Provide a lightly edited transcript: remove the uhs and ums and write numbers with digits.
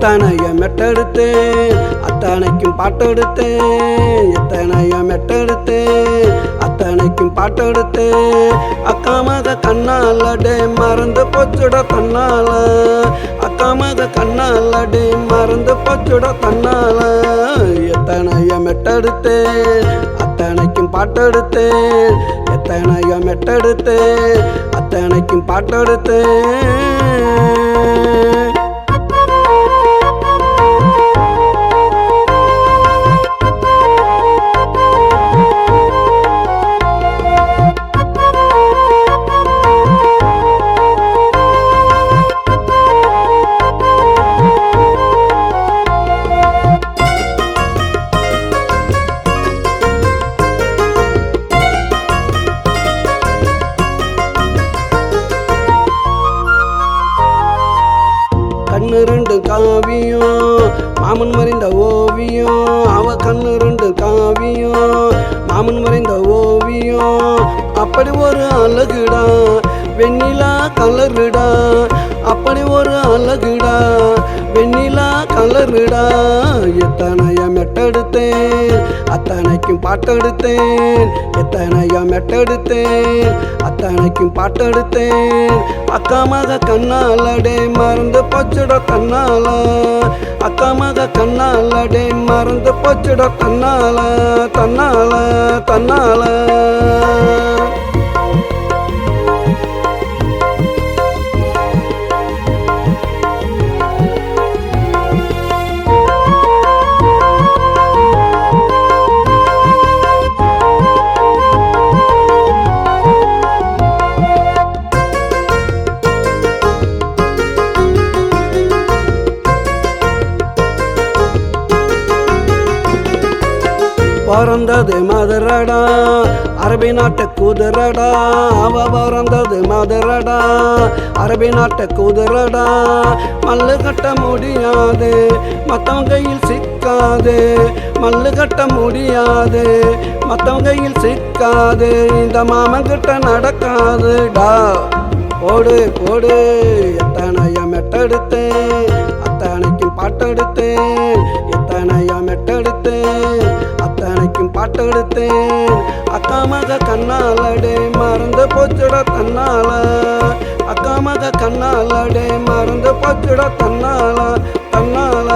எத்தனைய மெட்டெடுத்தேன் அத்தனைக்கும் பாட்டெடுத்தேன். எத்தனைய மெட்டெடுத்தேன் அத்தனைக்கும் பாட்டெடுத்தேன். அக்கா மக கண்ணாலடே மறந்து போச்சுட தன்னால. அக்கா மக கண்ணாலடே மறந்து போச்சுட தன்னால. எத்தனைய மெட்டெடுத்தேன் அத்தனைக்கும் பாட்டெடுத்தேன். எத்தனைய மெட்டெடுத்தேன் அத்தனைக்கும் பாட்டெடுத்தேன். கண்ணு ரெண்டு காவியம் மாமன் மறைந்த ஓவியம். அவ கண்ணு ரெண்டு காவியம் மாமன் மறைந்த ஓவியம். அப்படி ஒரு அழகுடா வெண்ணிலா கலருடா. அப்படி ஒரு அழகுடா வெண்ணிலா கலருடா. எத்தனைய மெட்டெடுத்தேன் அத்தனைக்கும் பாட்டெடுத்தேன். எத்தனைய மெட்டெடுத்தேன் அத்தனைக்கும் பாட்டெடுத்தேன். அக்கா மக கண்ணாலடே மறந்து போச்சுட தன்னால. அக்கா மக கண்ணாலடே மறந்து போச்சுட தன்னால தன்னால தன்னால. பிறந்தது மதுரடா அரபி நாட்டு குதிரடா. அவ பிறந்தது மதுரடா அரபி நாட்டு குதிரடா. மல்லு கட்ட முடியாது மத்தவங்க கையில் சிக்காது. மல்லு கட்ட முடியாது மத்தவங்க கையில் சிக்காது. இந்த மாமன் கிட்ட நடக்காதுடா. போடு போடு எத்தனைய மெட்டெடுத்தேன் அத்தனைக்கும் பாட்டெடுத்தேன். எத்தனைய மெட்டெடுத்தேன் அத்தனைக்கும் பாட்டெடுத்தேன். அக்கா மக கண்ணாலடே மறந்து போச்சுட தன்னால. அக்கா மக கண்ணாலடே மறந்து போச்சுட தன்னால தன்னால.